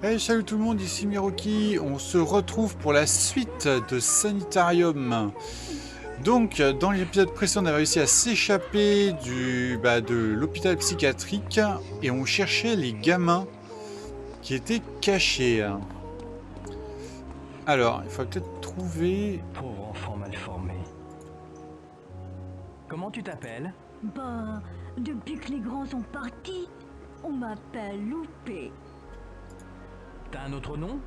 Hey, salut tout le monde, ici Miroki. On se retrouve pour la suite de Sanitarium. Donc, dans l'épisode précédent, on a réussi à s'échapper de l'hôpital psychiatrique et on cherchait les gamins qui étaient cachés. Alors, il faut peut-être trouver... Pauvre enfant mal formé. Comment tu t'appelles? Bah, depuis que les grands sont partis, on m'appelle Loupé. T'as un autre nom?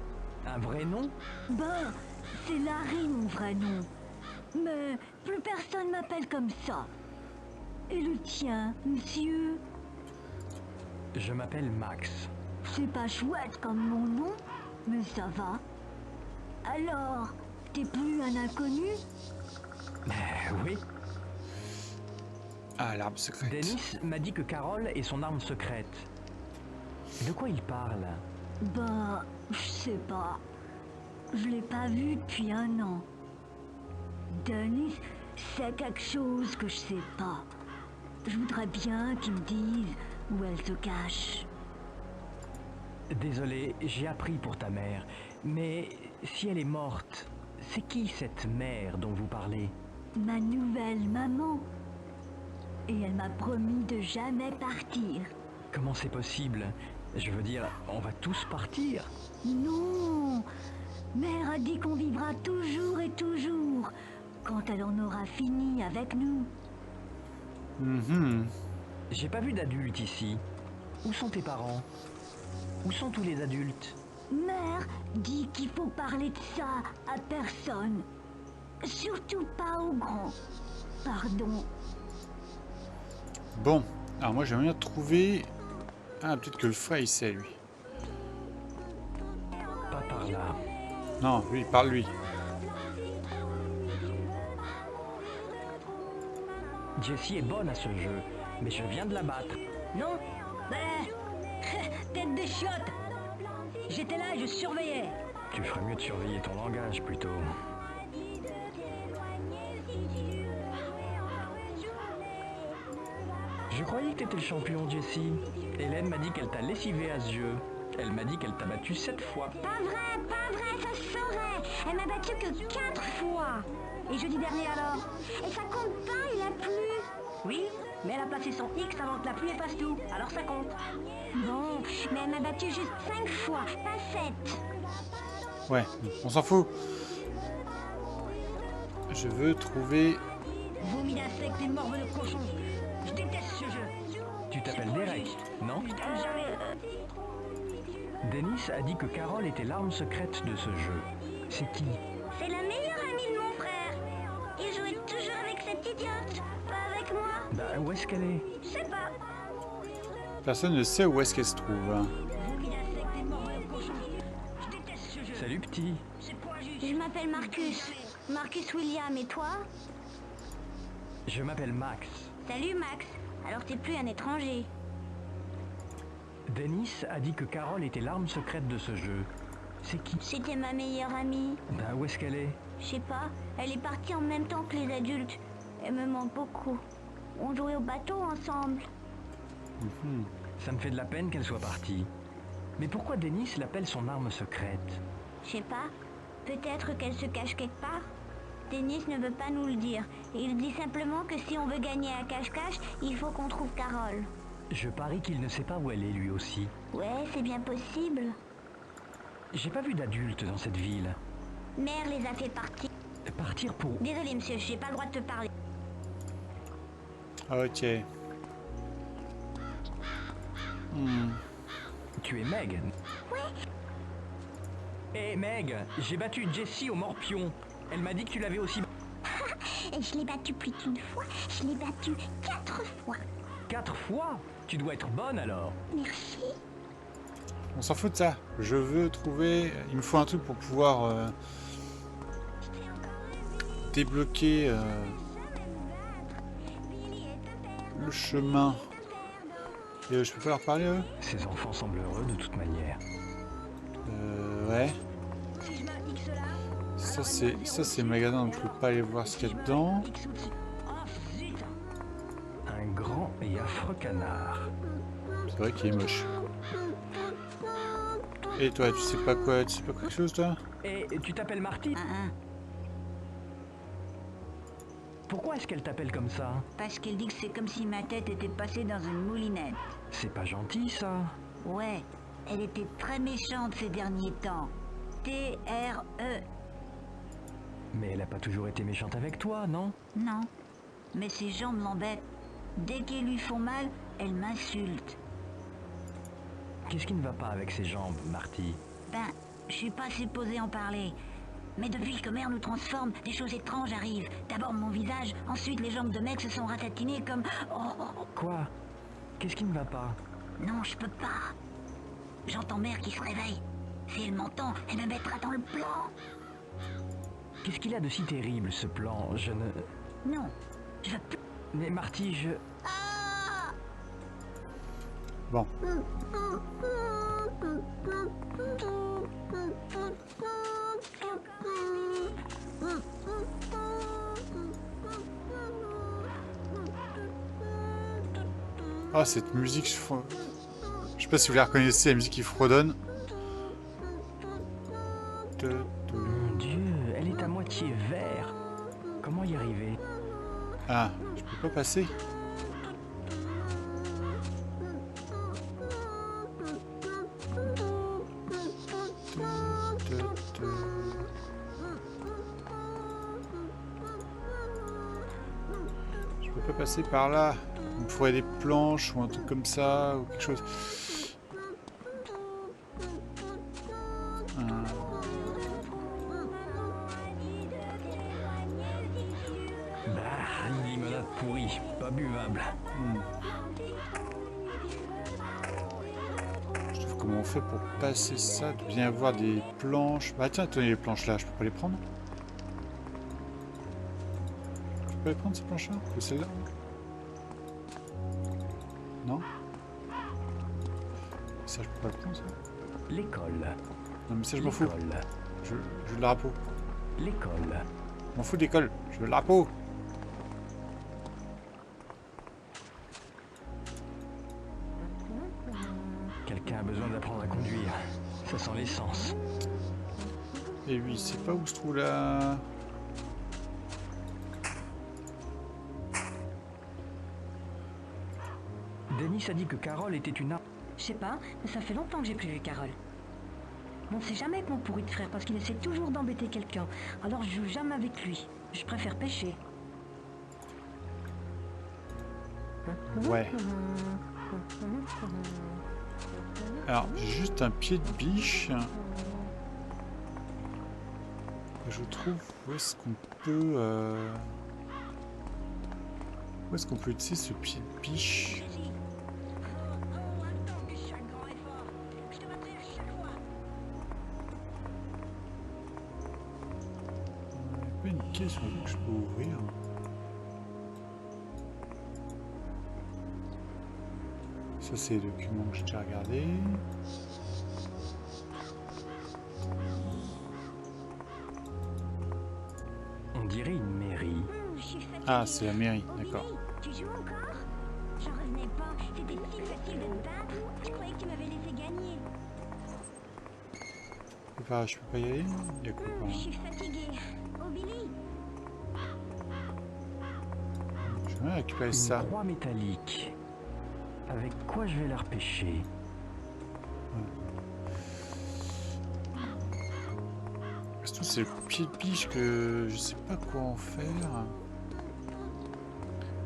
Un vrai nom? Bah, c'est Larry mon vrai nom. Mais plus personne m'appelle comme ça. Et le tien, monsieur? Je m'appelle Max. C'est pas chouette comme mon nom, mais ça va. Alors, t'es plus un inconnu? Oui. Ah, l'arme secrète. Dennis m'a dit que Carole est son arme secrète. De quoi il parle? Bah, je sais pas. Je l'ai pas vu depuis 1 an. Denis, c'est quelque chose que je sais pas. Je voudrais bien qu'il me dise où elle se cache. Désolé, j'ai appris pour ta mère. Mais si elle est morte, c'est qui cette mère dont vous parlez? Ma nouvelle maman. Et elle m'a promis de jamais partir. Comment c'est possible? Je veux dire, on va tous partir. Non! Mère a dit qu'on vivra toujours et toujours, quand elle en aura fini avec nous. J'ai pas vu d'adultes ici. Où sont tes parents? Où sont tous les adultes? Mère dit qu'il faut parler de ça à personne. Surtout pas aux grands. Pardon. Bon, alors moi j'aimerais bien trouver... Ah, peut-être que le frère il sait, lui. Pas par là. Non, lui, parle lui. Jessie est bonne à ce jeu, mais je viens de la battre. Non? Tête de chiotte! J'étais là et je surveillais. Tu ferais mieux de surveiller ton langage plutôt. Je croyais que t'étais le champion, Jessie. Hélène m'a dit qu'elle t'a lessivé à ce jeu. Elle m'a dit qu'elle t'a battu 7 fois. Pas vrai, ça se saurait. Elle m'a battu que 4 fois. Et jeudi dernier alors? Et ça compte pas, il a plu. Oui, mais elle a placé son X avant que la pluie efface tout, alors ça compte. Bon, mais elle m'a battu juste 5 fois, pas 7. Ouais, on s'en fout. Je veux trouver... Vomi d'insectes et morve de cochon. Je déteste ce jeu. Tu t'appelles Derek, non? Dennis a dit que Carole était l'arme secrète de ce jeu. C'est qui? C'est la meilleure amie de mon frère. Il jouait toujours avec cette idiote, pas avec moi. Bah, où est-ce qu'elle est? Je sais pas. Personne ne sait où est-ce qu'elle se trouve. Vomi d'insectes et morve de cochon. Je déteste ce jeu. Salut petit. C'est pas juste. Je m'appelle Marcus. Marcus William, et toi? Je m'appelle Max. Salut Max. Alors t'es plus un étranger. Dennis a dit que Carole était l'arme secrète de ce jeu. C'est qui? C'était ma meilleure amie. Bah, où est-ce qu'elle est? Je sais pas, elle est partie en même temps que les adultes. Elle me manque beaucoup. On jouait au bateau ensemble. Ça me fait de la peine qu'elle soit partie. Mais pourquoi Dennis l'appelle son arme secrète? Je sais pas, peut-être qu'elle se cache quelque part. Dennis ne veut pas nous le dire. Et il dit simplement que si on veut gagner à cache-cache, il faut qu'on trouve Carole. Je parie qu'il ne sait pas où elle est lui aussi. Ouais, c'est bien possible. J'ai pas vu d'adultes dans cette ville. Mère les a fait partir. Partir pour... Désolé monsieur, j'ai pas le droit de te parler. Ok. Tu es Meg? Ouais, Hé Meg, j'ai battu Jessie au morpion. Elle m'a dit que tu l'avais aussi... et je l'ai battu plus qu'une fois. Je l'ai battu 4 fois. 4 fois? Tu dois être bonne alors. Merci. On s'en fout de ça. Je veux trouver... Il me faut un truc pour pouvoir débloquer le chemin. Et je peux pas leur parler, eux? Ces enfants semblent heureux de toute manière. Ouais. Si je mets un X là. Ça c'est magasin, donc je peux pas aller voir ce qu'il y a dedans. X au-dessus. Oh zut. Un grand et affreux canard. C'est vrai qu'il est moche. Et toi, tu sais pas quoi? Tu sais pas quelque chose, toi? Et tu t'appelles Marty? Pourquoi est-ce qu'elle t'appelle comme ça? Parce qu'elle dit que c'est comme si ma tête était passée dans une moulinette. C'est pas gentil, ça. Ouais, elle était très méchante ces derniers temps. T-R-E. Mais elle a pas toujours été méchante avec toi, non? Non, mais ses jambes l'embêtent. Dès qu'elles lui font mal, elle m'insulte. Qu'est-ce qui ne va pas avec ses jambes, Marty? Ben, je suis pas supposée en parler. Mais depuis que Mère nous transforme, des choses étranges arrivent. D'abord mon visage, ensuite les jambes de mec se sont ratatinées comme... Oh. Quoi? Qu'est-ce qui ne va pas? Non, je peux pas. J'entends Mère qui se réveille. Si elle m'entend, elle me mettra dans le plan. Qu'est-ce qu'il a de si terrible, ce plan? Je ne... Non, je veux plus... Mais Marty, je... Bon. Ah, cette musique, je sais pas si vous la reconnaissez, la musique qui fredonne. Mon Dieu, elle est à moitié vert. Comment y arriver? Ah, je peux pas passer. Je peux pas passer par là. Il me faudrait des planches ou un truc comme ça, ou quelque chose. Bah, une limonade pourrie, pas buvable. Je trouve comment on fait pour passer ça. Il doit bien y avoir des planches. Bah tiens, tenez les planches là, je peux pas les prendre. Je peux pas les prendre ces planches là? Ou celle-là? Non? Ça, je peux pas le prendre ça? L'école. Non mais ça, je m'en fous. L'école. Je veux le drapeau. L'école. Je m'en fous de l'école. Je veux le drapeau. Quelqu'un a besoin d'apprendre à conduire. Ça sent l'essence. Et lui, c'est pas où se trouve là. Denis a dit que Carole était une... Je sais pas, mais ça fait longtemps que j'ai plus vu Carole. On sait jamais avec mon pourri de frère parce qu'il essaie toujours d'embêter quelqu'un. Alors je joue jamais avec lui. Je préfère pêcher. Ouais. Alors, j'ai juste un pied de biche. Je trouve où est-ce qu'on peut... Où est-ce qu'on peut utiliser ce pied de biche? Il n'y a pas une caisse que je peux ouvrir. Ça, c'est les documents que j'ai déjà regardés. On dirait une mairie. Je suis fatiguée. Ah, c'est la mairie, Billy, d'accord. tu joues encore? J'en revenais pas. C'était si facile de te battre. Je croyais que tu m'avais laissé gagner. Je peux pas y aller? Il y a quoi par Je là? suis fatiguée. Oh Billy, Je vais récupérer Une ça. croix métallique. Avec quoi je vais la repêcher? Parce que c'est le pied de biche que je sais pas quoi en faire.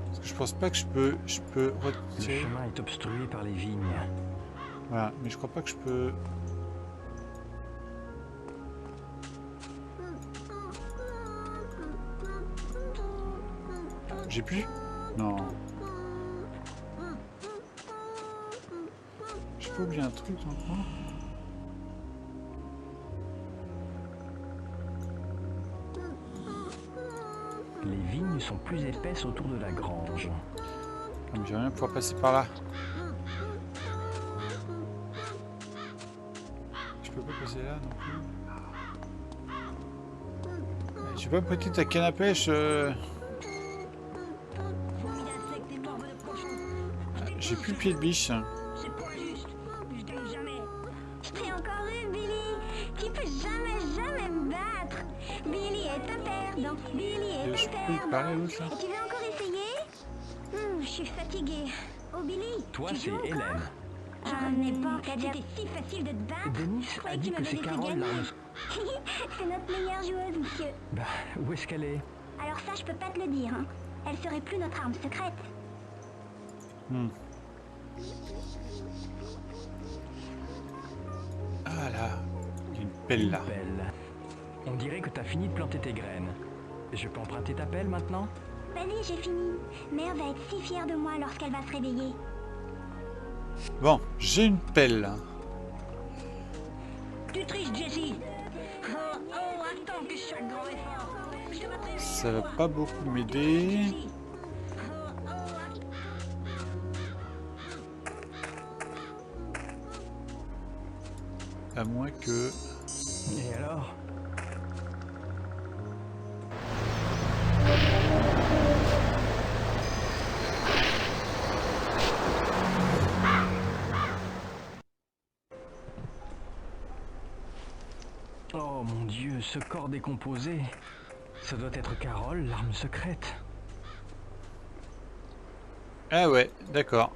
Parce que je pense pas que je peux Le retirer. chemin est obstrué par les vignes. Voilà, mais je crois pas que je peux. J'ai plus? Non. J'ai pas oublié un truc encore. Les vignes sont plus épaisses autour de la grange. Ah, mais j'aimerais bien pouvoir passer par là. Je peux pas passer là non plus. Tu peux pas me prêter ta canne à pêche J'ai plus le pied de biche. c'est pas juste. Je donne jamais. Je t'ai encore une. Tu peux jamais me battre. Billy est un perdant. Billy est Je un peux perdant. parler à l'autre là? Et tu veux encore essayer? Je suis fatiguée. Oh Billy, Toi, tu c'est joues encore? Hélène. J'en ai pas. C'était si facile de te battre. Denis Je croyais a dit tu que m'avais c'est laissé Carole, gagner. l'arme. C'est notre meilleure joueuse, monsieur. Bah, où est-ce qu'elle est? Alors ça, je peux pas te le dire. Hein. Elle serait plus notre arme secrète. Hmm. Ah là, il y a une pelle là. Pelle. On dirait que t'as fini de planter tes graines. Je peux emprunter ta pelle maintenant? Vas-y, j'ai fini. Mère va être si fière de moi lorsqu'elle va se réveiller. Bon, j'ai une pelle. Tu triches, Jessie. Oh, attends que je sois grand et fort. Je te battrai. Ça va pas beaucoup m'aider. Jessie. À moins que... Et alors? Oh mon Dieu, ce corps décomposé. Ça doit être Carole, l'arme secrète. Ah ouais, d'accord.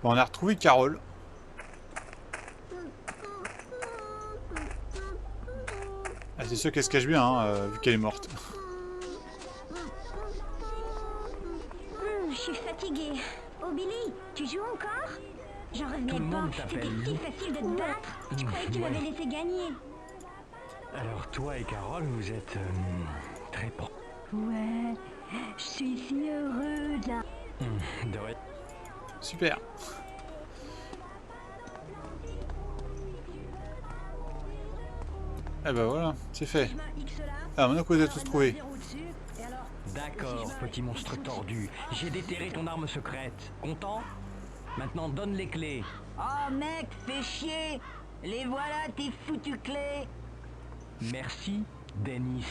Bon, on a retrouvé Carole. Ah, c'est sûr qu'elle se cache bien, hein, vu qu'elle est morte. Je suis fatiguée. Oh Billy, tu joues encore? J'en Tout revenais le monde pas. t'appelle C'était si Lou. facile de te battre. Je croyais que tu m'avais laissé gagner. Alors toi et Carole, vous êtes très proches. Ouais, je suis si heureuse là. De rien. Super. Ah bah voilà, c'est fait. Ah, maintenant que vous avez tous trouvé. D'accord, petit monstre tordu. J'ai déterré ton arme secrète. Content? Maintenant donne les clés. Oh mec, fais chier. Les voilà, tes foutues clés. Merci, Denis.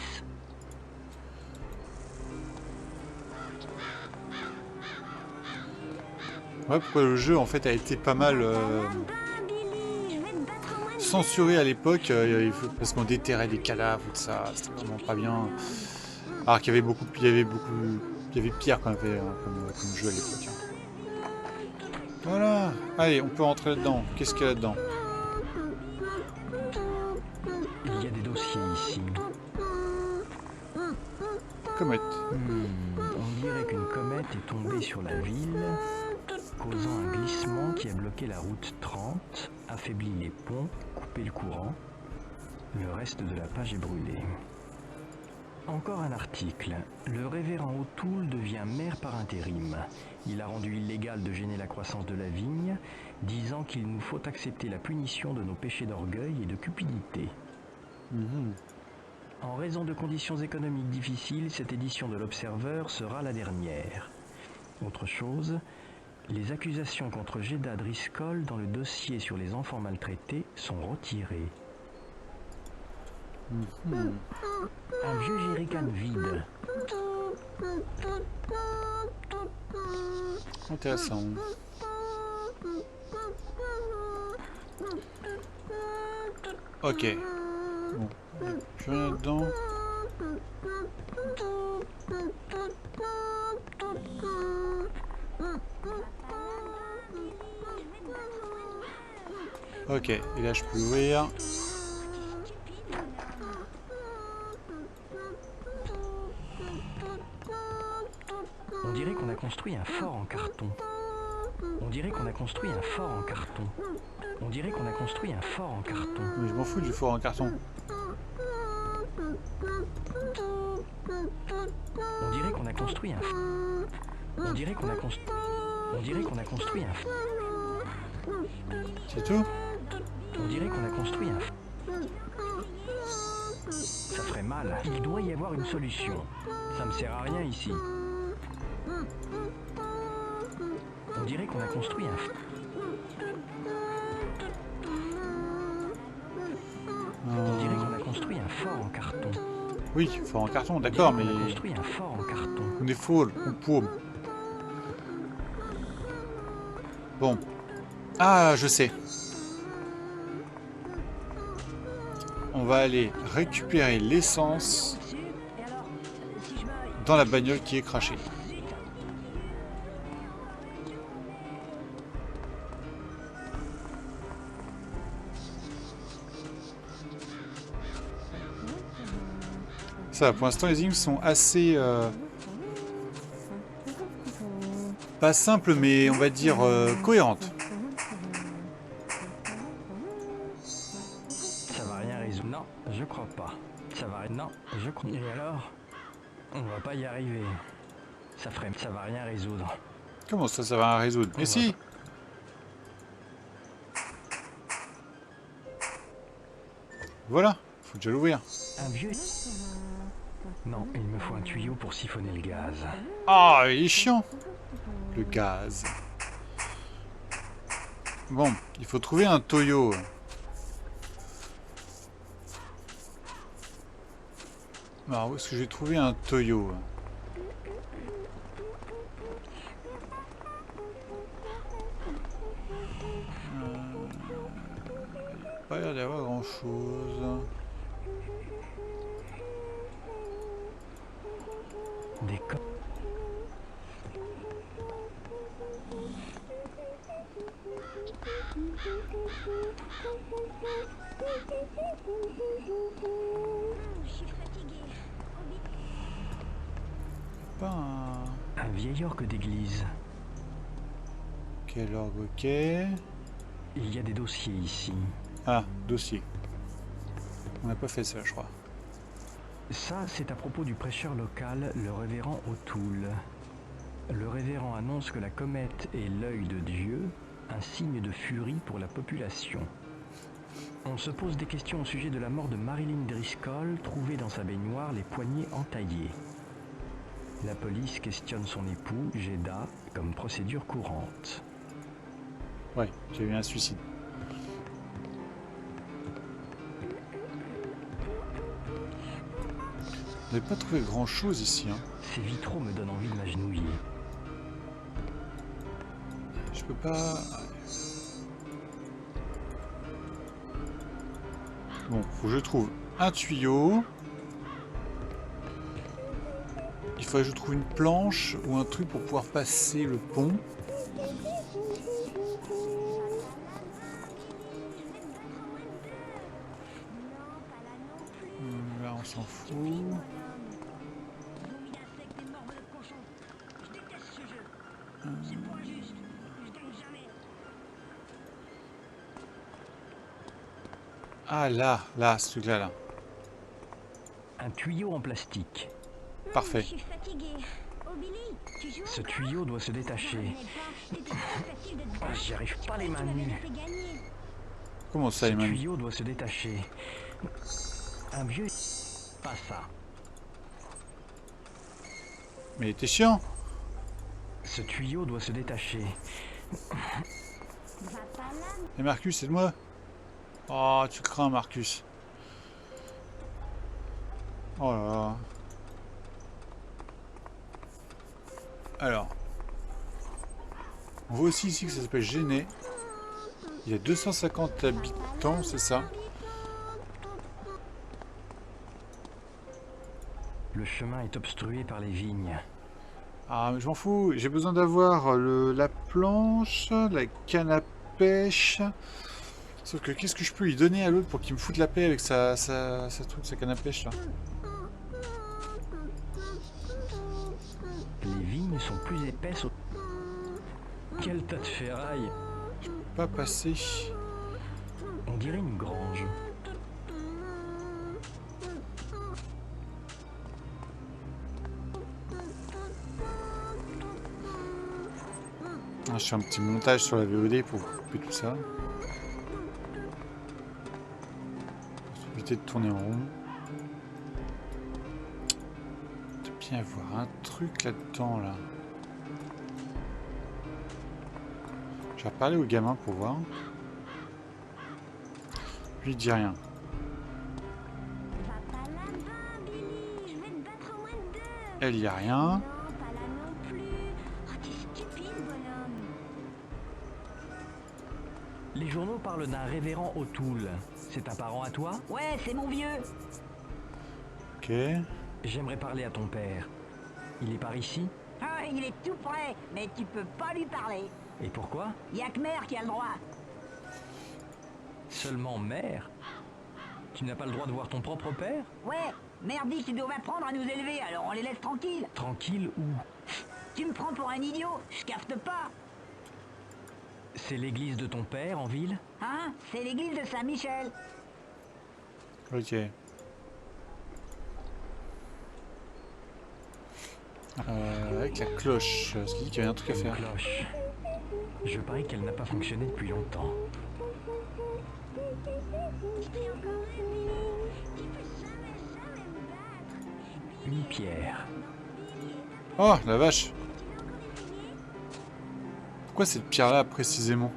Ouais, pourquoi le jeu en fait a été pas mal Billy, je vais te battre au moins de censuré à l'époque parce qu'on déterrait des cadavres tout ça, c'était vraiment pas bien. Alors qu'il y avait beaucoup, il y avait pire quand même comme jeu à l'époque. Voilà, allez, on peut rentrer là-dedans. Qu'est-ce qu'il y a là-dedans? Il y a des dossiers ici. Comète. On dirait qu'une comète est tombée sur la ville, causant un glissement qui a bloqué la route 30, affaibli les ponts, coupé le courant. Le reste de la page est brûlé. Encore un article. Le révérend O'Toole devient maire par intérim. Il a rendu illégal de gêner la croissance de la vigne, disant qu'il nous faut accepter la punition de nos péchés d'orgueil et de cupidité. En raison de conditions économiques difficiles, cette édition de l'Observer sera la dernière. Autre chose, les accusations contre Jeddah Driscoll dans le dossier sur les enfants maltraités sont retirées. Un vieux jerrycan vide. Intéressant. Ok. Bon, plus rien là-dedans. Ok, et là je peux ouvrir. On dirait qu'on a construit un fort en carton. On dirait qu'on a construit un fort en carton. On dirait qu'on a construit un fort en carton. Mais je m'en fous du fort en carton. On dirait qu'on a construit un... On dirait qu'on a construit... On dirait qu'on a construit un... C'est tout? On dirait qu'on a construit un... Ça ferait mal. Il doit y avoir une solution. Ça me sert à rien ici. On dirait qu'on a construit un... On dirait qu'on a construit un fort en carton. Oui, fort en carton, d'accord, mais... On a construit un fort en carton. On est faux, on paume. Bon. Ah, je sais. on va aller récupérer l'essence Dessus, et alors, si je me... dans la bagnole qui est crachée. Zut. Ça, pour l'instant, les énigmes sont assez... pas simples, mais on va dire cohérentes. Ça va rien résoudre. Non, je crois pas. Ça va... Non, je crois... Et alors? On va pas y arriver. Ça va rien résoudre. Comment ça, ça va résoudre? Mais si! Voilà, faut déjà l'ouvrir. Un vieux... Non, il me faut un tuyau pour siphonner le gaz. Ah, il est chiant! Le gaz. Bon, il faut trouver un Toyo. Alors, où est-ce que j'ai trouvé un Toyo? Pas l'air d'y avoir grand-chose. Des co... Je suis fatiguée. Pas un... Un vieil orgue d'église. Quel orgue, ok. Il y a des dossiers ici. Ah, dossier. On n'a pas fait ça, je crois. Ça, c'est à propos du prêcheur local, le révérend O'Toole. Le révérend annonce que la comète est l'œil de Dieu, un signe de furie pour la population. On se pose des questions au sujet de la mort de Marilyn Driscoll, trouvée dans sa baignoire, les poignets entaillés. La police questionne son époux, Jeda, comme procédure courante. Ouais, j'ai eu un suicide. On n'avait pas trouvé grand chose ici, hein. Ces vitraux me donnent envie de m'agenouiller. Je peux pas... Bon, faut que je trouve un tuyau. Il faudrait que je trouve une planche ou un truc pour pouvoir passer le pont. Là, on s'en fout. Vomi d'insectes et morve de cochon. Je déteste ce jeu. C'est pas juste. Je gagne jamais. Ah là, ce truc-là, là. Un tuyau en plastique. Parfait. Je suis fatiguée. Oh Billy, tu joues Ce encore? tuyau doit se Je détacher. revenais pas. C'était trop facile de te Ah, j'y arrive pas les mains Tu m'avais nues. fait gagner. Comment ça, Ce Emmanuel? tuyau doit se détacher. Un vieux... Pas ça. Mais t'es chiant. Ce tuyau doit se détacher. Va pas là. Et Marcus, aide-moi. Oh, tu crains, Marcus. Oh là là. Alors. On voit aussi ici que ça s'appelle Géné. Il y a 250 habitants, c'est ça? Le chemin est obstrué par les vignes. Ah, mais je m'en fous. J'ai besoin d'avoir la planche, la canne à pêche. Sauf que qu'est-ce que je peux lui donner à l'autre pour qu'il me foute la paix avec sa canne à pêche là? Les vignes sont plus épaisses. Quel tas de ferraille! Pas passer. On dirait une grange. Ah, je fais un petit montage sur la VOD pour couper tout ça. Pour éviter de tourner en rond. Il doit bien y avoir un truc là-dedans là. Je vais reparler au gamin pour voir. Lui il dit rien. Va pas là-bas, Billy. Je vais te battre au moins de 2. Elle y a rien. Non, pas là non plus. Oh, t'es stupide, bonhomme. Les journaux parlent d'un révérend O'Toole. C'est un parent à toi? Ouais, c'est mon vieux. Ok. J'aimerais parler à ton père. Il est par ici? Ah, il est tout près, mais tu peux pas lui parler. Et pourquoi? Y a que mère qui a le droit. Seulement mère? Tu n'as pas le droit de voir ton propre père? Ouais, mère dit qu'ils doivent apprendre à nous élever, alors on les laisse tranquilles. Tranquille où? Tu me prends pour un idiot, je capte pas. C'est l'église de ton père en ville? Hein? C'est l'église de Saint-Michel. Ok. Avec la cloche, ce qui dit qu'il y a un truc à Une faire. cloche. Je parie qu'elle n'a pas fonctionné depuis longtemps. Une pierre. Oh, la vache! Pourquoi cette pierre-là, précisément?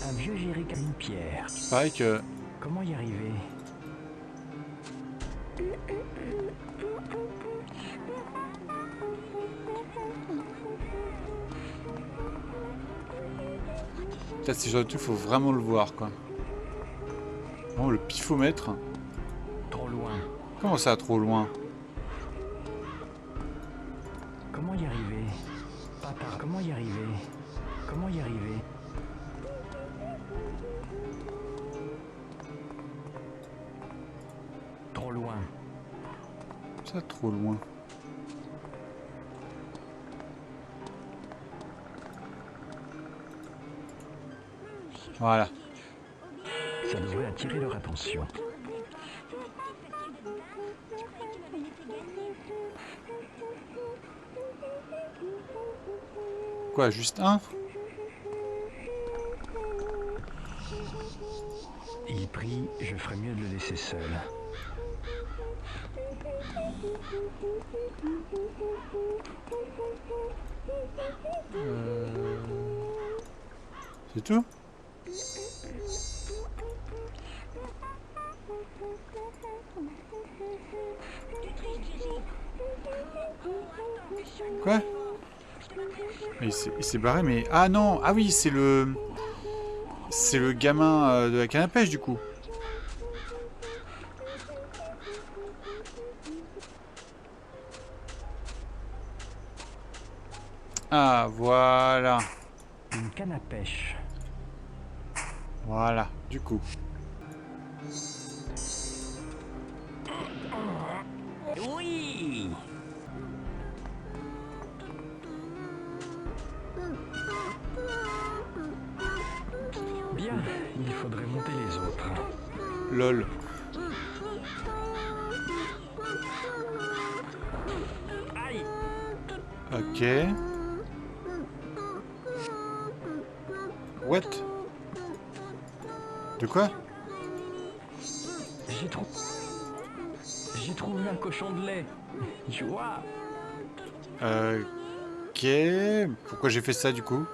Un vieux jerrycan. Une pierre. Pareil que... Comment y arriver? Peut-être si genre de truc, faut vraiment le voir, quoi. Vraiment, le pifomètre. Trop loin. Comment ça, trop loin? Comment y arriver? Pas par. Comment y arriver? Comment y arriver? Trop loin. Ça, trop loin. Voilà. Ça devrait attirer leur attention. Quoi, juste un? Il prie, je ferais mieux de le laisser seul. C'est tout? Quoi? Mais il s'est barré, mais... Ah non! Ah oui, c'est le... C'est le gamin de la canne à pêche, du coup. Ah, voilà. Une canne à pêche. Voilà, du coup. Oui! Bien, il faudrait monter les autres. LOL. Aïe! Ok. What? De quoi? J'ai trouvé un cochon de lait. Joie! Ok. Pourquoi j'ai fait ça, du coup?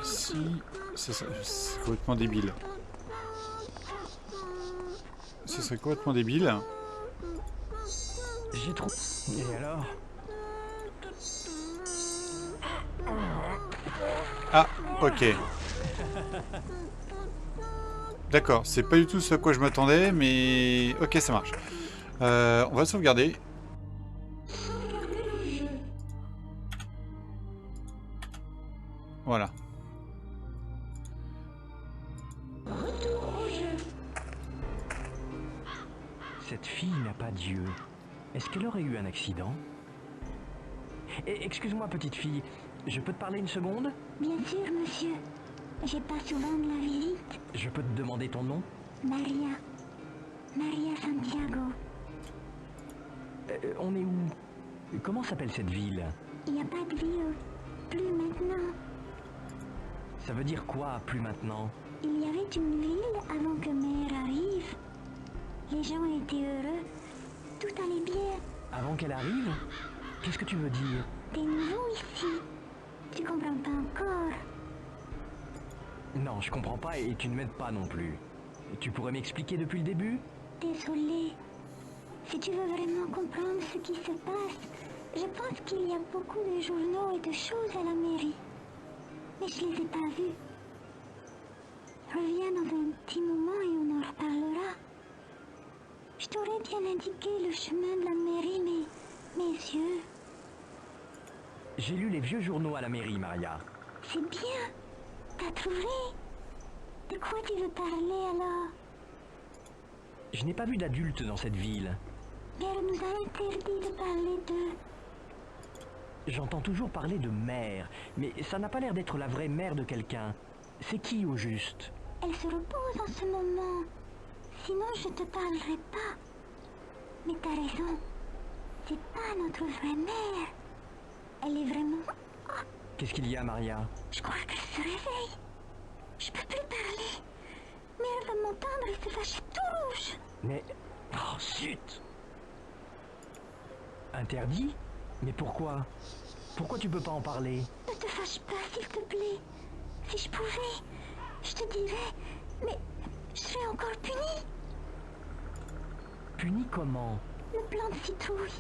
Ici, c'est complètement débile. Ce serait complètement débile. J'ai trouvé. Et alors? Ah, ok. D'accord, c'est pas du tout ce à quoi je m'attendais, mais... Ok, ça marche. On va sauvegarder. Voilà. Cette fille n'a pas d'yeux. Est-ce qu'elle aurait eu un accident? Excuse-moi, petite fille, je peux te parler une seconde? Bien sûr, monsieur. J'ai pas souvent de la visite. Je peux te demander ton nom? Maria. Maria Santiago. On est où? Comment s'appelle cette ville? Il n'y a pas de ville. Plus maintenant. Ça veut dire quoi, plus maintenant? Il y avait une ville avant que Mère arrive. Les gens étaient heureux. Tout allait bien. Avant qu'elle arrive? Qu'est-ce que tu veux dire? T'es nouveau ici. Tu comprends pas encore. Non, je comprends pas et tu ne m'aides pas non plus. Tu pourrais m'expliquer depuis le début? Désolée. Si tu veux vraiment comprendre ce qui se passe, je pense qu'il y a beaucoup de journaux et de choses à la mairie. Mais je les ai pas vus. Reviens dans un petit moment et on en reparlera. Je t'aurais bien indiqué le chemin de la mairie, mais mes yeux... J'ai lu les vieux journaux à la mairie, Maria. C'est bien. T'as trouvé? De quoi tu veux parler alors? Je n'ai pas vu d'adultes dans cette ville. Mère nous a interdit de parler d'eux. J'entends toujours parler de mère, mais ça n'a pas l'air d'être la vraie mère de quelqu'un. C'est qui au juste? Elle se repose en ce moment. Sinon, je te parlerai pas. Mais t'as raison. C'est pas notre vraie mère. Elle est vraiment... Qu'est-ce qu'il y a, Maria? Je crois qu'elle se réveille. Je peux plus parler. Mais elle va m'entendre et se fâcher tout rouge. Mais... Oh, zut! Interdit? Mais pourquoi? Pourquoi tu peux pas en parler? Ne te fâche pas, s'il te plaît. Si je pouvais, je te dirais... Mais je serais encore punie. Punie comment? Le plan de citrouille.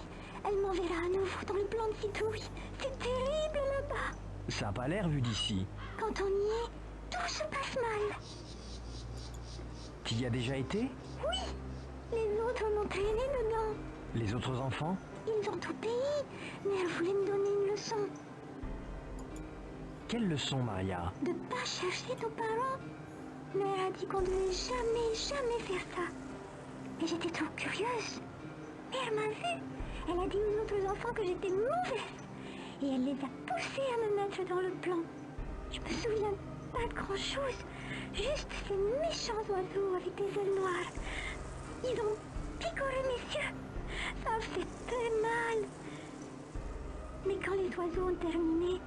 Elle m'enverra à nouveau dans le plan de citrouille. C'est terrible là-bas. Ça a pas l'air vu d'ici. Quand on y est, tout se passe mal. Tu y as déjà été? Oui, les autres m'ont traîné dedans. Les autres enfants? Ils ont tout payé, mais elle voulait me donner une leçon. Quelle leçon, Maria? De pas chercher nos parents. Mère a dit qu'on devait jamais faire ça. Et j'étais trop curieuse. Mère m'a vue. Elle a dit aux autres enfants que j'étais mauvaise. Et elle les a poussés à me mettre dans le plan. Je me souviens pas de grand-chose. Juste ces méchants oiseaux avec des ailes noires. Ils ont picoré mes yeux. Ça me fait très mal. Mais quand les oiseaux ont terminé,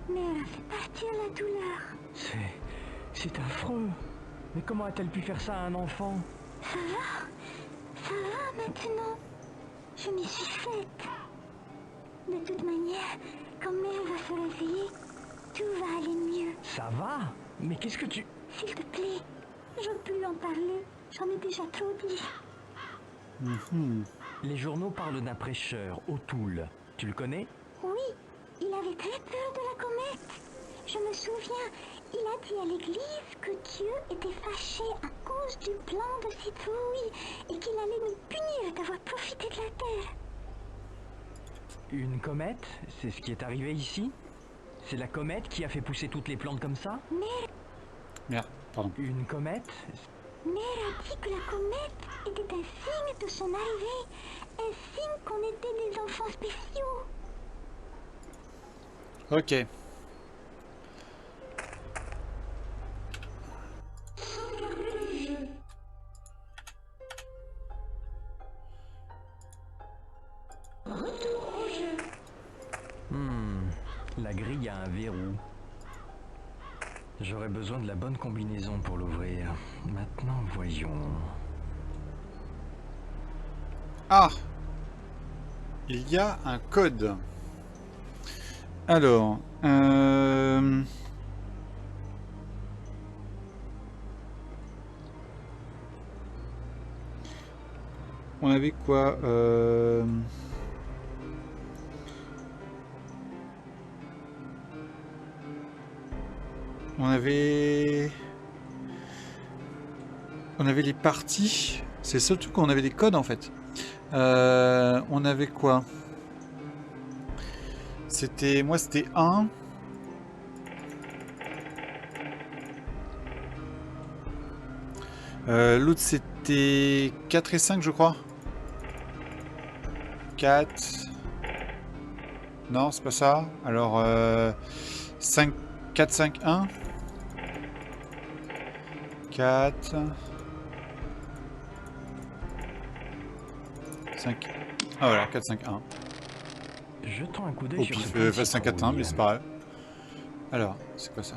Mère a fait partir la douleur. C'est affreux. Mais comment a-t-elle pu faire ça à un enfant? Ça va maintenant. Je m'y suis faite. De toute manière, quand Mère va se réveiller, tout va aller mieux. Ça va? Mais qu'est-ce que tu... S'il te plaît, je veux plus en parler. J'en ai déjà trop dit. Les journaux parlent d'un prêcheur, O'Toole. Tu le connais? Oui, il avait très peur de la comète. Je me souviens, il a dit à l'église que Dieu était fâché à cause du plan de citrouille et qu'il allait nous punir d'avoir profité de la terre. Une comète? C'est ce qui est arrivé ici? C'est la comète qui a fait pousser toutes les plantes comme ça? Merde, pardon. Une comète? Mère a dit que la comète était un signe de son arrivée, un signe qu'on était des enfants spéciaux. Ok. La grille a un verrou. J'aurais besoin de la bonne combinaison pour l'ouvrir. Maintenant, voyons. Ah! Il y a un code. Alors... On avait quoi? On avait les parties. C'est surtout qu'on avait des codes en fait. On avait quoi? C'était... Moi c'était 1. L'autre c'était 4 et 5 je crois. 4. Non, c'est pas ça. Alors 5, 4, 5, 1. 4. 5. Ah voilà, 4, 5, 1. Jetons un coup d'œil Au sur ce pif, point de 5, 4, 1, mais c'est citrouille. pas grave. Alors, c'est quoi ça?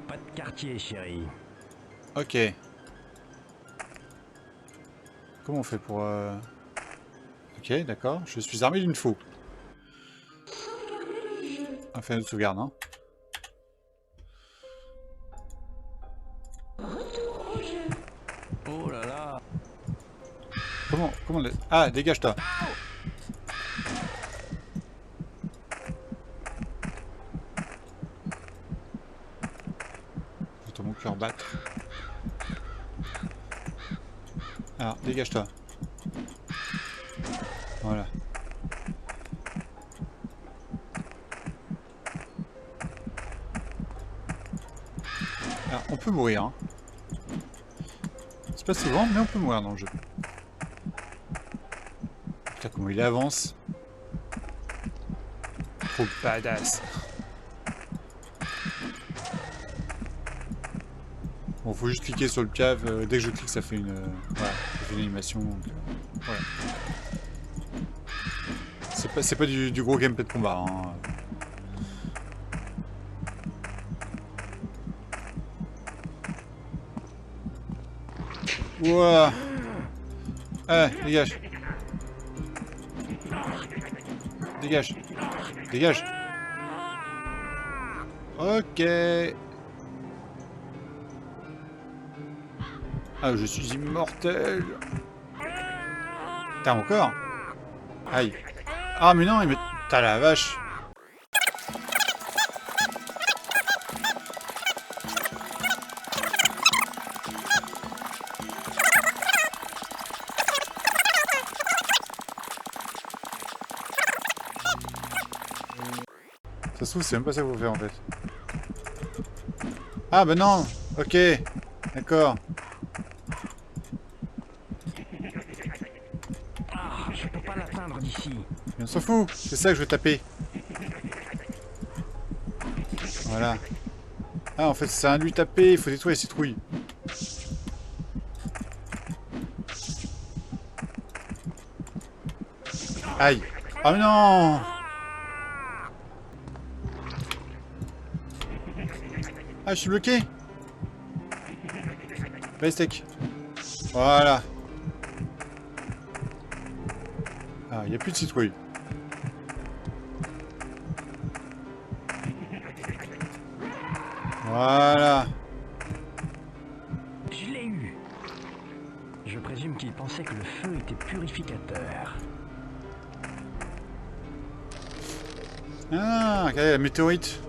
Pas de quartier, chérie. Ok. Comment on fait pour... Ok, d'accord. Je suis armé d'une faux. On fait une autre sauvegarde, hein. Oh là là. Comment... Ah, dégage-toi. J'entends mon cœur battre. Alors, dégage-toi. Voilà. Alors, on peut mourir, hein. C'est pas souvent, mais on peut mourir dans le jeu. Putain, comment il avance. Trop badass. Bon, faut juste cliquer sur le piave. Dès que je clique, ça fait une, voilà, ça fait une animation. Donc, voilà. C'est pas du gros gameplay de combat. Hein. Ouah. Eh, dégage. Dégage. Dégage. Ok. Ah, je suis immortel. T'as encore? Aïe. Ah, mais non, il me... T'as la vache. Ça se trouve, c'est même pas ça qu'il faut faire en fait. Ah, bah non. Ok. D'accord. Ah, je peux pas l'atteindre d'ici. Mais on s'en fout. C'est ça que je veux taper. Voilà. Ah, en fait, c'est à lui taper. Il faut détruire les citrouilles. Aïe. Ah, mais non. Ah, je suis bloqué. Steak. Voilà. Ah, il n'y a plus de citrouilles. Voilà. Je l'ai eu. Je présume qu'il pensait que le feu était purificateur. Ah, regardez la météorite.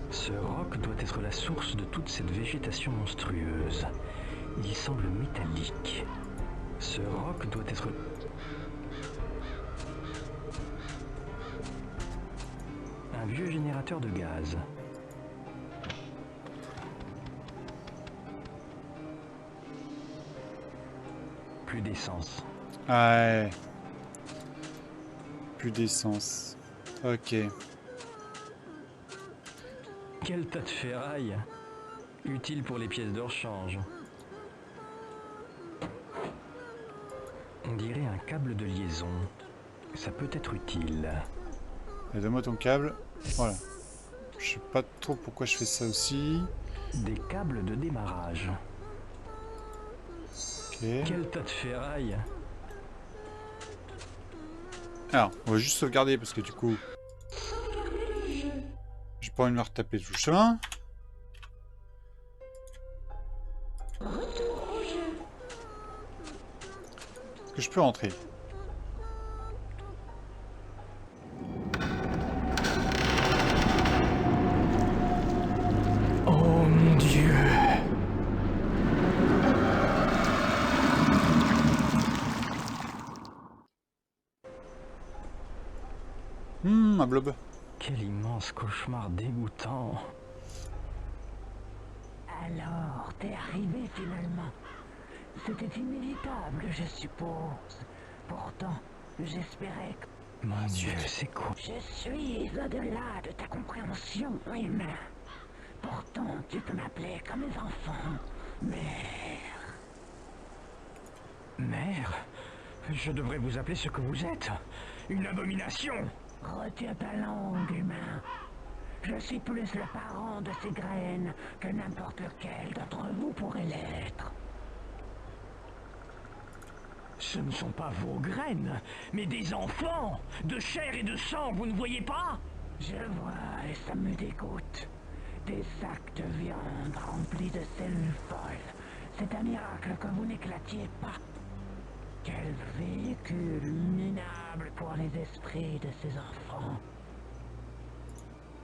Ce roc doit être la source de toute cette végétation monstrueuse. Il semble métallique. Ce roc doit être... un vieux générateur de gaz. Plus d'essence. Ouais. Plus d'essence. Ok. Quel tas de ferraille. Utile pour les pièces de rechange. On dirait un câble de liaison. Ça peut être utile. Et donne-moi ton câble. Voilà. Je sais pas trop pourquoi je fais ça aussi. Des câbles de démarrage. Ok. Quel tas de ferraille. Alors, on va juste sauvegarder parce que du coup... j'ai pas envie de me retaper tout le chemin. Est-ce que je peux rentrer? Oh mon Dieu. Un blob. Quel immense cauchemar dégoûtant. Alors, t'es arrivé finalement. C'était inévitable, je suppose. Pourtant, j'espérais que... Mon Dieu, c'est quoi? Je suis au-delà de ta compréhension, humain. Pourtant, tu peux m'appeler comme les enfants. Mère. Mère, je devrais vous appeler ce que vous êtes. Une abomination. Retire ta langue, humain. Je suis plus le parent de ces graines que n'importe lequel d'entre vous pourrait l'être. Ce ne sont pas vos graines, mais des enfants, de chair et de sang, vous ne voyez pas? Je vois et ça me dégoûte. Des sacs de viande remplis de cellules folles. C'est un miracle que vous n'éclatiez pas. Quel véhicule minable pour les esprits de ces enfants.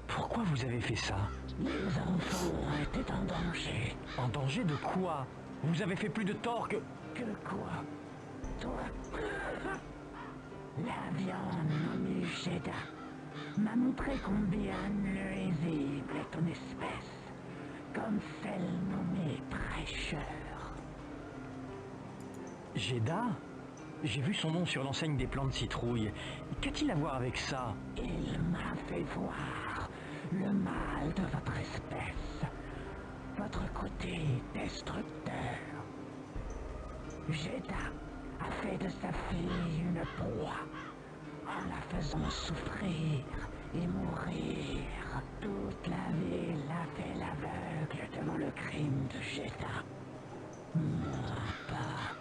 Pourquoi vous avez fait ça? Les enfants étaient en danger. En danger de quoi? Vous avez fait plus de tort que... Que quoi? Toi? La viande nommée Jedha m'a montré combien nuisible est ton espèce, comme celle nommée Prêcheur. Jedha? J'ai vu son nom sur l'enseigne des plants de citrouille. Qu'a-t-il à voir avec ça? Il m'a fait voir le mal de votre espèce, votre côté destructeur. Jedha a fait de sa fille une proie, en la faisant souffrir et mourir. Toute la ville a fait l'aveugle devant le crime de Jedha. Moi pas.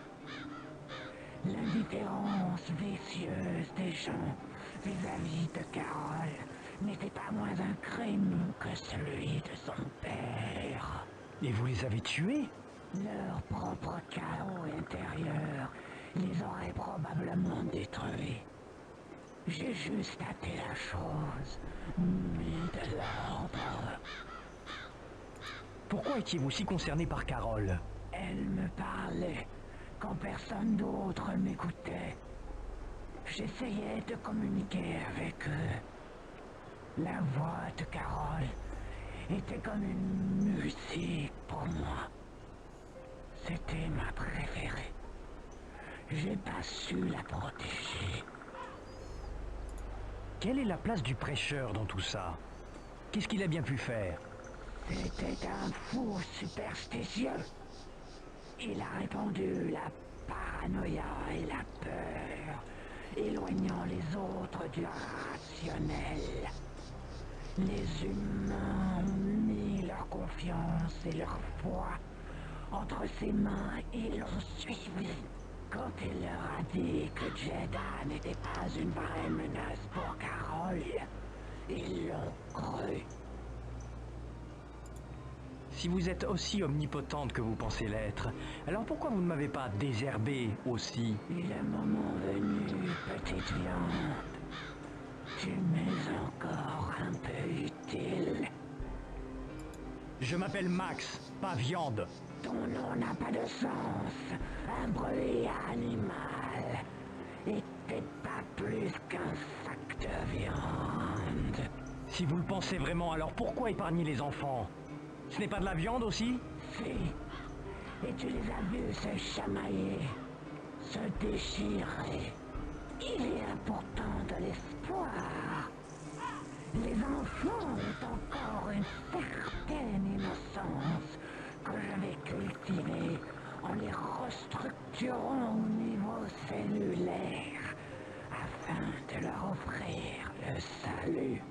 L'indifférence vicieuse des gens vis-à-vis de Carole n'était pas moins un crime que celui de son père. Et vous les avez tués? Leur propre chaos intérieur les aurait probablement détruits. J'ai juste hâté la chose, mis de l'ordre. Pourquoi étiez-vous si concerné par Carole? Elle me parlait quand personne d'autre m'écoutait. J'essayais de communiquer avec eux. La voix de Carole était comme une musique pour moi. C'était ma préférée. J'ai pas su la protéger. Quelle est la place du prêcheur dans tout ça? Qu'est-ce qu'il a bien pu faire? C'était un fou superstitieux. Il a répandu la paranoïa et la peur, éloignant les autres du rationnel. Les humains ont mis leur confiance et leur foi entre ses mains et l'ont suivi. Quand il leur a dit que Jedha n'était pas une vraie menace pour Carole, ils l'ont cru. Si vous êtes aussi omnipotente que vous pensez l'être, alors pourquoi vous ne m'avez pas désherbé aussi? Le moment venu, petite viande, tu m'es encore un peu utile. Je m'appelle Max, pas Viande. Ton nom n'a pas de sens, un bruit animal, et t'es pas plus qu'un sac de viande. Si vous le pensez vraiment, alors pourquoi épargner les enfants? Ce n'est pas de la viande aussi? Si, et tu les as vus se chamailler, se déchirer. Il y a pourtant de l'espoir. Les enfants ont encore une certaine innocence que je vais cultiver en les restructurant au niveau cellulaire afin de leur offrir le salut.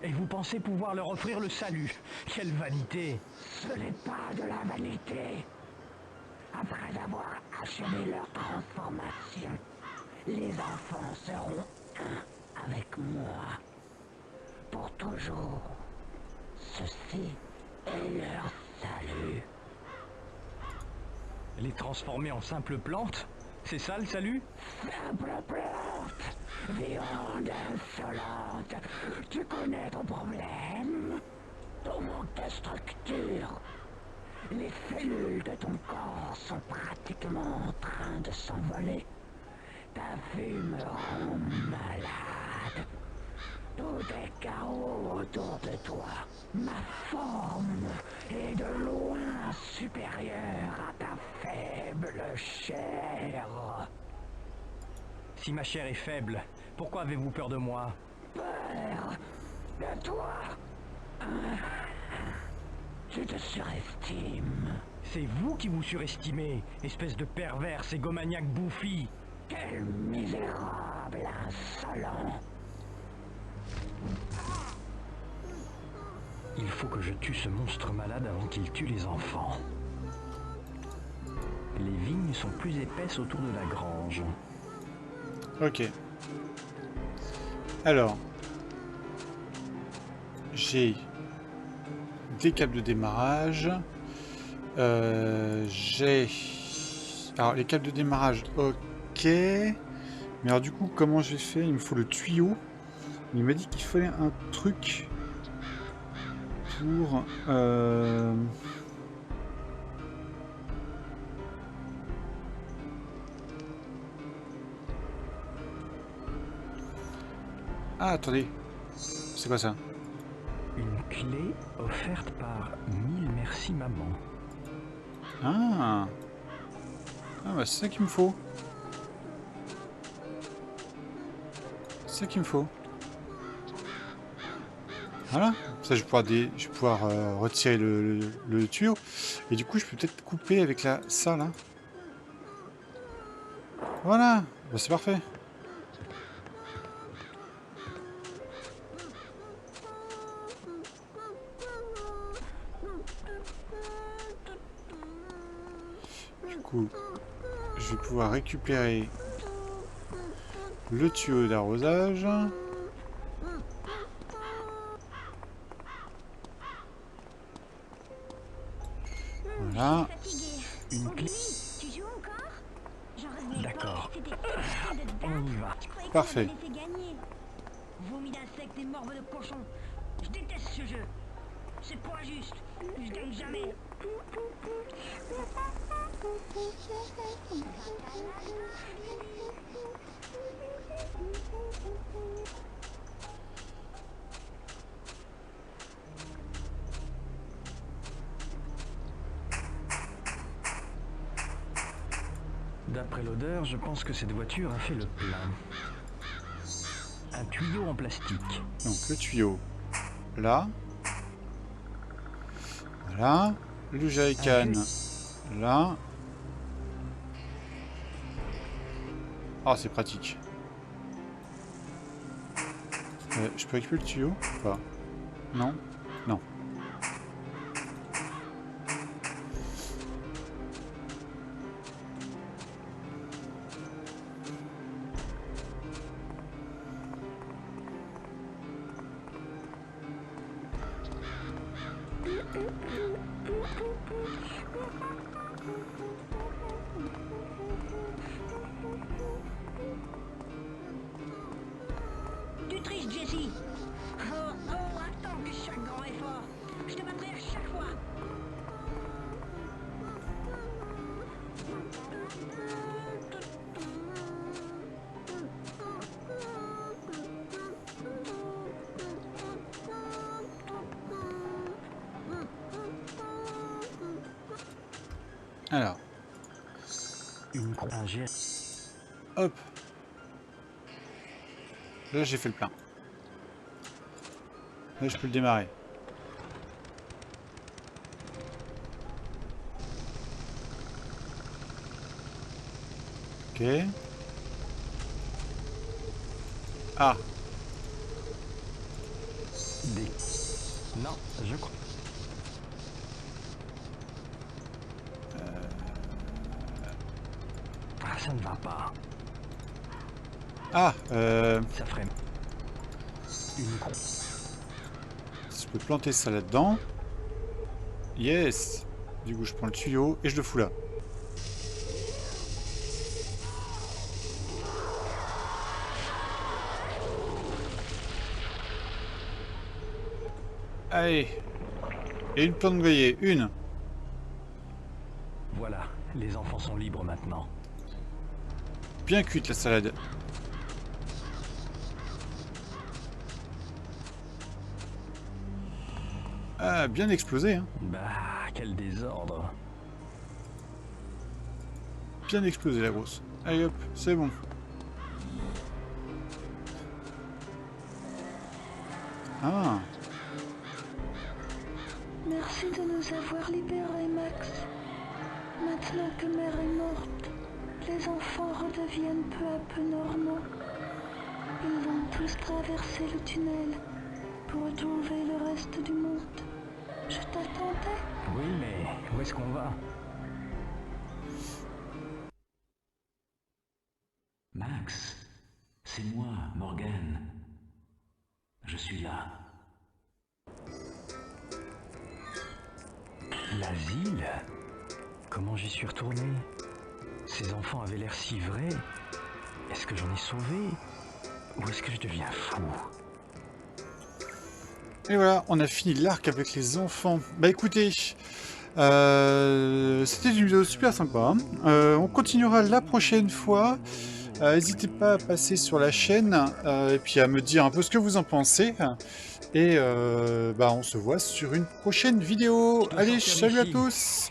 Et vous pensez pouvoir leur offrir le salut? Quelle vanité! Ce n'est pas de la vanité. Après avoir achevé leur transformation, les enfants seront un avec moi. Pour toujours. Ceci est leur salut. Les transformer en simples plantes? C'est ça le salut? Simple plante, viande insolente. Tu connais ton problème? Ton manque de structure. Les cellules de ton corps sont pratiquement en train de s'envoler. Ta vue me rend malade. Tout est chaos autour de toi. Ma forme est de loin supérieure à ta faible chair. Si ma chair est faible, pourquoi avez-vous peur de moi? Peur de toi. Tu te surestimes. C'est vous qui vous surestimez, espèce de pervers ségomaniaque bouffi. Quel misérable insolent! Il faut que je tue ce monstre malade avant qu'il tue les enfants. Les vignes sont plus épaisses autour de la grange. Ok. Alors, j'ai des câbles de démarrage. J'ai... Alors, les câbles de démarrage, ok. Mais alors, du coup, comment j'ai fait? Il me faut le tuyau. Il m'a dit qu'il fallait un truc pour... Ah, attendez. C'est quoi ça? Une clé offerte par 1000 merci maman. Ah. Ah bah c'est ça qu'il me faut. C'est ça qu'il me faut. Voilà. Ça je vais pouvoir, retirer le tuyau. Et du coup je peux peut-être couper avec ça là. Voilà. Bah, c'est parfait. Du coup, je vais pouvoir récupérer le tuyau d'arrosage. Voilà. Une clé. Tu joues encore? J'en revenais pas. D'accord. C'était quelque chose de On dingue. y va. Je croyais que Parfait. tu m'avais laissé gagner. Vomi d'insectes et morve de cochon. Je déteste ce jeu. C'est pas juste. Je gagne jamais. D'après l'odeur, je pense que cette voiture a fait le plein. Un tuyau en plastique. Donc le tuyau là. Voilà. Le jerrycan là. Ah c'est pratique. Je peux récupérer le tuyau ou pas? Non? Non. Tu triches, Jessie. Oh, attends que je sois grand et fort. Je te battrai à chaque fois. Alors. Un jet. Hop. Là j'ai fait le plein. Là je peux le démarrer. Ok. Ah. Des... Non, je crois. Ah, ça ne va pas. Ah, Ça ferait... Une... je peux planter ça là-dedans. Yes. Du coup je prends le tuyau et je le fous là. Allez. Et une plante grillée. Une. Voilà, les enfants sont libres maintenant. Bien cuite la salade. Ah, bien explosé, hein. Bah, quel désordre. Bien explosé la grosse. Allez hop, c'est bon. Ah. Merci de nous avoir libérés, Max. Maintenant que mère est morte, les enfants redeviennent peu à peu normaux. Ils vont tous traverser le tunnel pour retrouver le reste du monde. Je t'attendais. Oui, mais où est-ce qu'on va? Max, c'est moi, Morgan. Je suis là. L'asile? Comment j'y suis retourné? Ces enfants avaient l'air si vrais. Est-ce que j'en ai sauvé? Ou est-ce que je deviens fou? Et voilà, on a fini l'arc avec les enfants. Bah écoutez, c'était une vidéo super sympa. On continuera la prochaine fois. N'hésitez pas à passer sur la chaîne et puis à me dire un peu ce que vous en pensez. Et bah on se voit sur une prochaine vidéo. Allez, salut à tous!